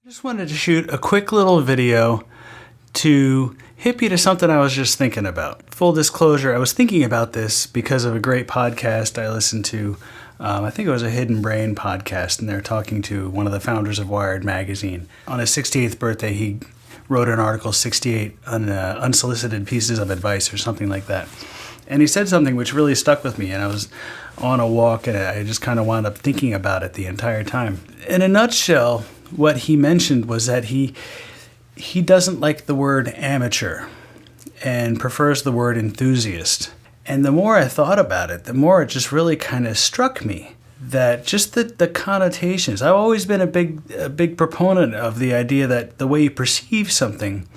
Just wanted to shoot a quick little video to hip you to something I was just thinking about. Full disclosure, I was thinking about this because of a great podcast I listened to. I think it was a Hidden Brain podcast, and they're talking to one of the founders of Wired magazine. On his 68th birthday, he wrote an article, 68 unsolicited pieces of advice or something like that. And he said something which really stuck with me, and I was on a walk and I just kind of wound up thinking about it the entire time. In a nutshell, what he mentioned was that he doesn't like the word amateur and prefers the word enthusiast. And the more I thought about it, the more it just really kind of struck me that just the connotations. I've always been a big proponent of the idea that the way you perceive something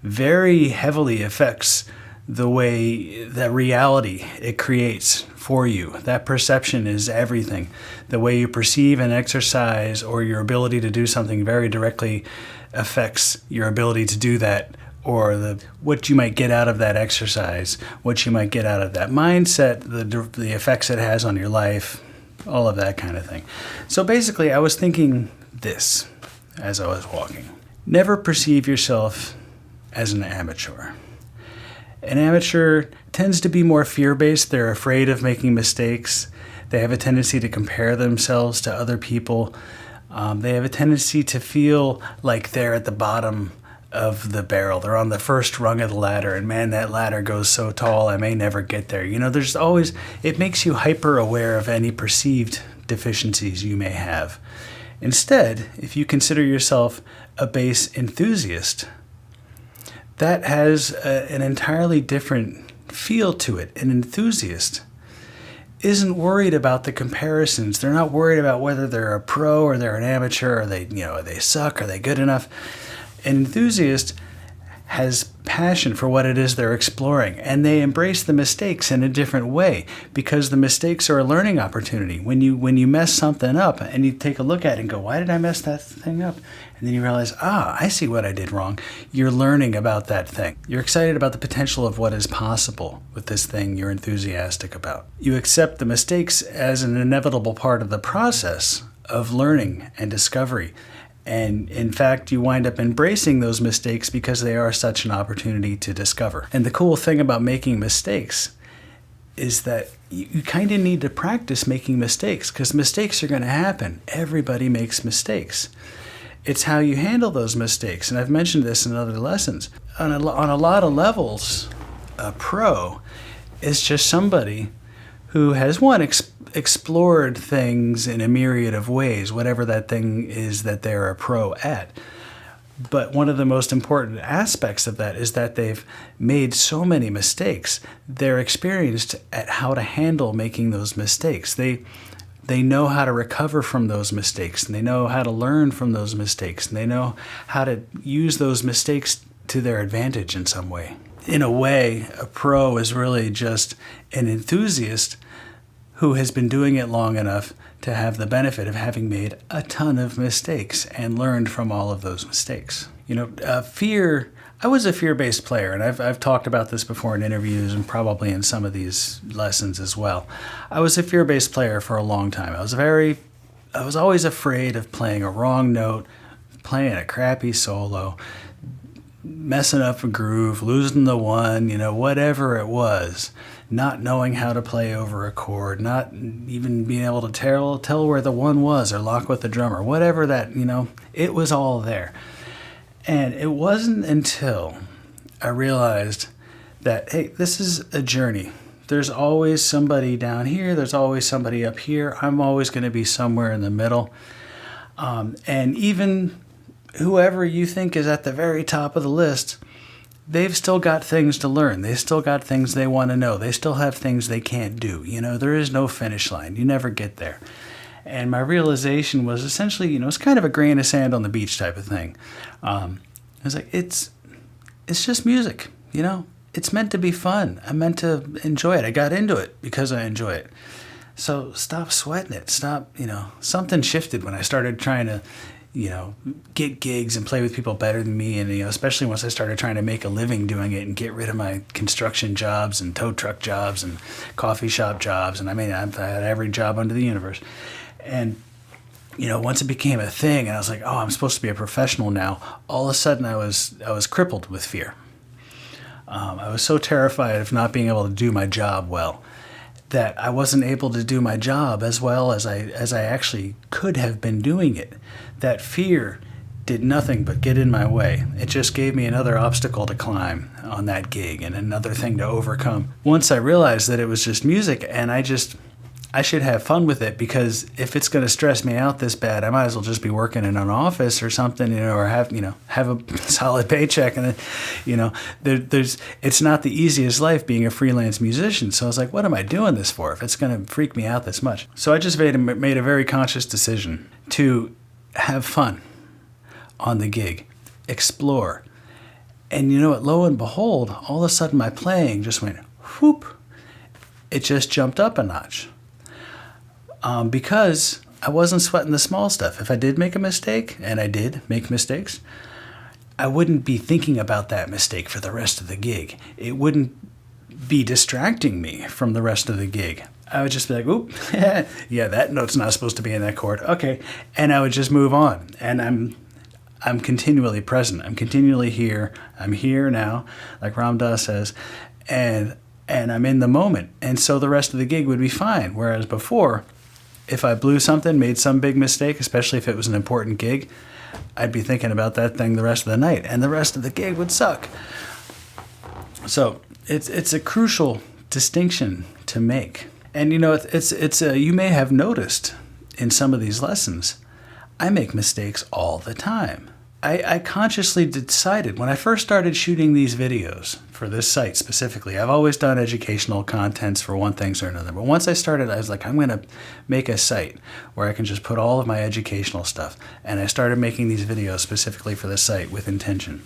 very heavily affects the way that reality it creates for you. That perception is everything. The way you perceive an exercise or your ability to do something very directly affects your ability to do that, or what you might get out of that exercise, what you might get out of that mindset, the effects it has on your life, all of that kind of thing. So basically, I was thinking this as I was walking. Never perceive yourself as an amateur. An amateur tends to be more fear-based. They're afraid of making mistakes. They have a tendency to compare themselves to other people. They have a tendency to feel like they're at the bottom of the barrel. They're on the first rung of the ladder, and man, that ladder goes so tall, I may never get there. It makes you hyper-aware of any perceived deficiencies you may have. Instead, if you consider yourself a base enthusiast, that has an entirely different feel to it. An enthusiast isn't worried about the comparisons. They're not worried about whether they're a pro or they're an amateur, or they suck, are they good enough. An enthusiast has passion for what it is they're exploring, and they embrace the mistakes in a different way because the mistakes are a learning opportunity. When you mess something up and you take a look at it and go, why did I mess that thing up? And then you realize, I see what I did wrong. You're learning about that thing. You're excited about the potential of what is possible with this thing you're enthusiastic about. You accept the mistakes as an inevitable part of the process of learning and discovery. And in fact, you wind up embracing those mistakes because they are such an opportunity to discover. And the cool thing about making mistakes is that you kind of need to practice making mistakes, because mistakes are going to happen. Everybody makes mistakes. It's how you handle those mistakes. And I've mentioned this in other lessons. On a lot of levels, a pro is just somebody who has, explored things in a myriad of ways, whatever that thing is that they're a pro at. But one of the most important aspects of that is that they've made so many mistakes. They're experienced at how to handle making those mistakes. They know how to recover from those mistakes, and they know how to learn from those mistakes, and they know how to use those mistakes to their advantage in some way. In a way, a pro is really just an enthusiast who has been doing it long enough to have the benefit of having made a ton of mistakes and learned from all of those mistakes. Fear. I was a fear-based player, and I've talked about this before in interviews and probably in some of these lessons as well. I was a fear-based player for a long time. I was always afraid of playing a wrong note, playing a crappy solo, messing up a groove, losing the one, whatever it was. Not knowing how to play over a chord, not even being able to tell where the one was or lock with the drummer, whatever that, it was all there. And it wasn't until I realized that, hey, this is a journey. There's always somebody down here, there's always somebody up here. I'm always going to be somewhere in the middle. And even whoever you think is at the very top of the list, they've still got things to learn. They still got things they want to know. They still have things they can't do. There is no finish line. You never get there. And my realization was essentially, it's kind of a grain of sand on the beach type of thing. I was like, it's just music, It's meant to be fun. I'm meant to enjoy it. I got into it because I enjoy it. So stop sweating it. Stop, something shifted when I started trying to get gigs and play with people better than me. And, especially once I started trying to make a living doing it and get rid of my construction jobs and tow truck jobs and coffee shop jobs. And I've had every job under the universe. And once it became a thing and I was like, oh, I'm supposed to be a professional now, all of a sudden I was crippled with fear. I was so terrified of not being able to do my job well that I wasn't able to do my job as well as I actually could have been doing it. That fear did nothing but get in my way. It just gave me another obstacle to climb on that gig and another thing to overcome. Once I realized that it was just music and I should have fun with it, because if it's going to stress me out this bad, I might as well just be working in an office or something, or have a solid paycheck. And it's not the easiest life being a freelance musician. So I was like, what am I doing this for if it's going to freak me out this much? So I just made a very conscious decision to have fun on the gig, explore. And you know what, lo and behold, all of a sudden my playing just went whoop. It just jumped up a notch. Because I wasn't sweating the small stuff. If I did make a mistake, and I did make mistakes, I wouldn't be thinking about that mistake for the rest of the gig. It wouldn't be distracting me from the rest of the gig. I would just be like, oop, yeah, that note's not supposed to be in that chord. Okay. And I would just move on. And I'm continually present. I'm continually here. I'm here now, like Ram Dass says. And I'm in the moment. And so the rest of the gig would be fine. Whereas before, if I blew something, made some big mistake, especially if it was an important gig, I'd be thinking about that thing the rest of the night, and the rest of the gig would suck. So it's a crucial distinction to make. And you may have noticed in some of these lessons, I make mistakes all the time. I consciously decided when I first started shooting these videos for this site specifically, I've always done educational contents for one thing or another. But once I started, I was like, I'm going to make a site where I can just put all of my educational stuff. And I started making these videos specifically for this site with intention.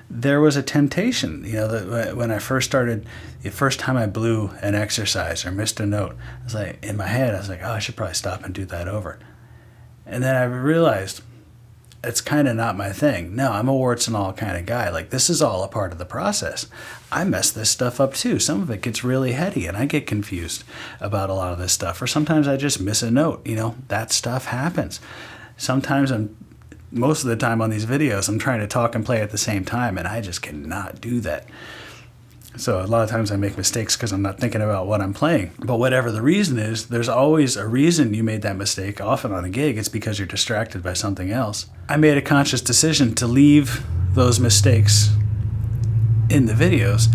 There was a temptation, that when I first started, the first time I blew an exercise or missed a note, I was like, in my head, I was like, oh, I should probably stop and do that over. And then I realized, it's kind of not my thing. No, I'm a warts and all kind of guy. Like, this is all a part of the process. I mess this stuff up too. Some of it gets really heady and I get confused about a lot of this stuff. Or sometimes I just miss a note. That stuff happens. Sometimes most of the time on these videos, I'm trying to talk and play at the same time, and I just cannot do that. So a lot of times I make mistakes because I'm not thinking about what I'm playing. But whatever the reason is, there's always a reason you made that mistake. Often on a gig, it's because you're distracted by something else. I made a conscious decision to leave those mistakes in the videos,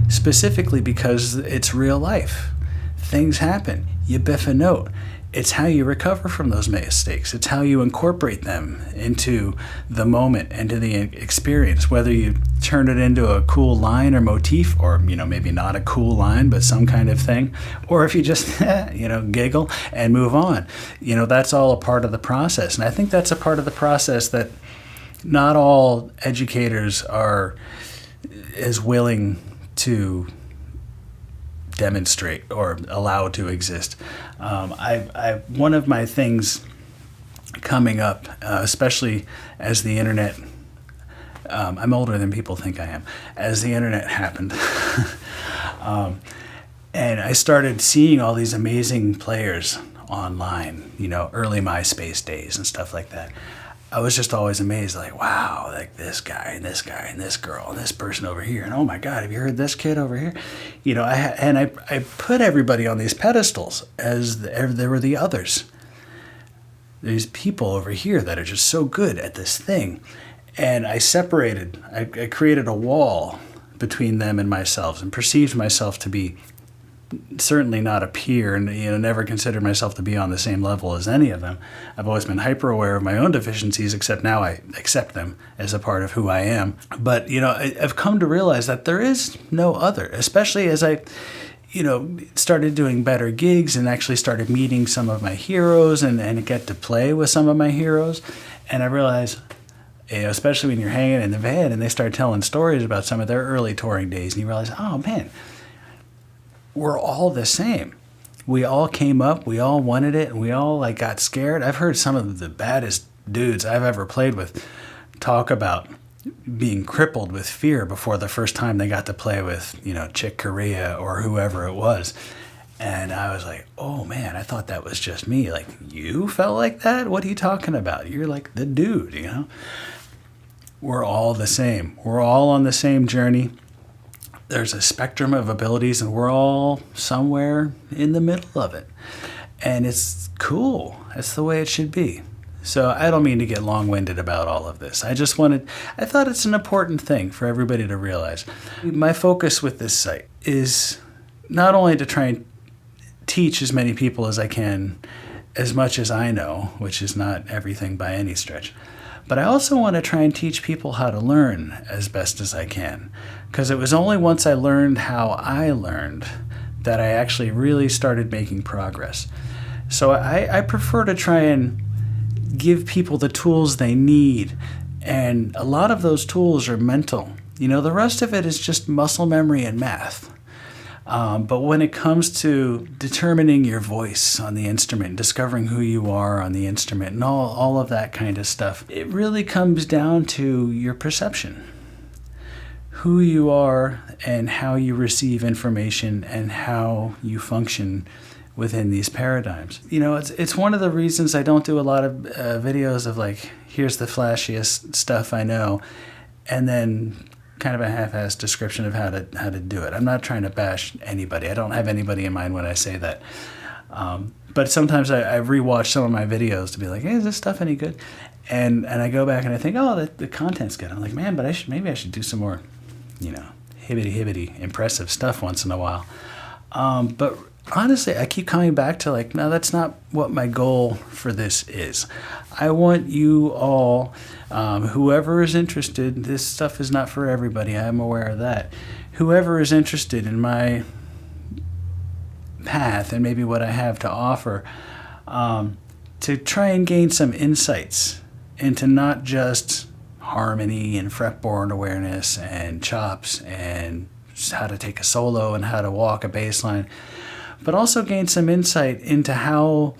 specifically because it's real life. Things happen. You biff a note. It's how you recover from those mistakes. It's how you incorporate them into the moment, into the experience, whether you turn it into a cool line or motif, or, maybe not a cool line, but some kind of thing, or if you just, giggle and move on. That's all a part of the process. And I think that's a part of the process that not all educators are as willing to demonstrate or allow to exist. One of my things coming up, especially as the internet, I'm older than people think I am, as the internet happened, and I started seeing all these amazing players online, early MySpace days and stuff like that. I was just always amazed, like, wow, like this guy and this guy and this girl and this person over here, and oh my God, have you heard this kid over here? I put everybody on these pedestals as there were the others. These people over here that are just so good at this thing, and I created a wall between them and myself, and perceived myself to be certainly not a peer, and never considered myself to be on the same level as any of them. I've always been hyper aware of my own deficiencies, except now I accept them as a part of who I am. But I've come to realize that there is no other, especially as I started doing better gigs and actually started meeting some of my heroes and get to play with some of my heroes. And I realized, especially when you're hanging in the van and they start telling stories about some of their early touring days, and you realize, oh man, we're all the same. We all came up, we all wanted it, and we all got scared. I've heard some of the baddest dudes I've ever played with talk about being crippled with fear before the first time they got to play with, Chick Corea or whoever it was. And I was like, oh man, I thought that was just me. Like, you felt like that? What are you talking about? You're like the dude, you know? We're all the same. We're all on the same journey. There's a spectrum of abilities, and we're all somewhere in the middle of it. And it's cool. That's the way it should be. So I don't mean to get long-winded about all of this. I thought it's an important thing for everybody to realize. My focus with this site is not only to try and teach as many people as I can, as much as I know, which is not everything by any stretch, but I also want to try and teach people how to learn as best as I can. Because it was only once I learned how I learned that I actually really started making progress. So I prefer to try and give people the tools they need. And a lot of those tools are mental. You know, the rest of it is just muscle memory and math. But when it comes to determining your voice on the instrument, discovering who you are on the instrument, and all of that kind of stuff, it really comes down to your perception. Who you are and how you receive information and how you function within these paradigms. You know, it's one of the reasons I don't do a lot of videos of like, here's the flashiest stuff I know, and then kind of a half-assed description of how to do it. I'm not trying to bash anybody. I don't have anybody in mind when I say that. But sometimes I rewatch some of my videos to be like, hey, is this stuff any good? And I go back and I think, oh, the content's good. I'm like, man, but maybe I should do some more, you know, hibbity impressive stuff once in a while. But honestly, I keep coming back to like, no, that's not what my goal for this is. I want you all, whoever is interested, this stuff is not for everybody, I'm aware of that. Whoever is interested in my path and maybe what I have to offer, to try and gain some insights into not just harmony and fretboard awareness and chops and how to take a solo and how to walk a bass line, but also gain some insight into how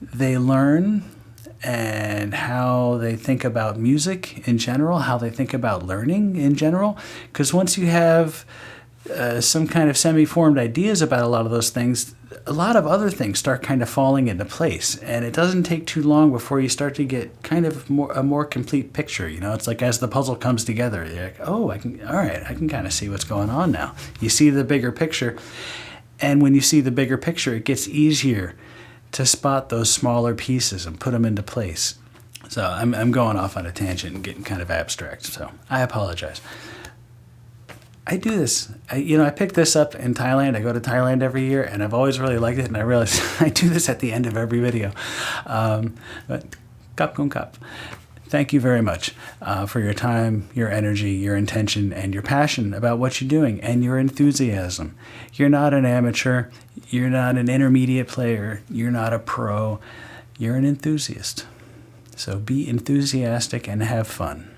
they learn and how they think about music in general, how they think about learning in general. Because once you have some kind of semi-formed ideas about a lot of those things, a lot of other things start kind of falling into place. And it doesn't take too long before you start to get kind of a more complete picture. You know, it's like as the puzzle comes together, you're like, oh, I can kind of see what's going on now. You see the bigger picture. And when you see the bigger picture, it gets easier to spot those smaller pieces and put them into place. So I'm going off on a tangent and getting kind of abstract, so I apologize. I do this. I picked this up in Thailand. I go to Thailand every year, and I've always really liked it, and I realize I do this at the end of every video. But kap kung kap. Thank you very much for your time, your energy, your intention, and your passion about what you're doing, and your enthusiasm. You're not an amateur. You're not an intermediate player. You're not a pro. You're an enthusiast. So be enthusiastic and have fun.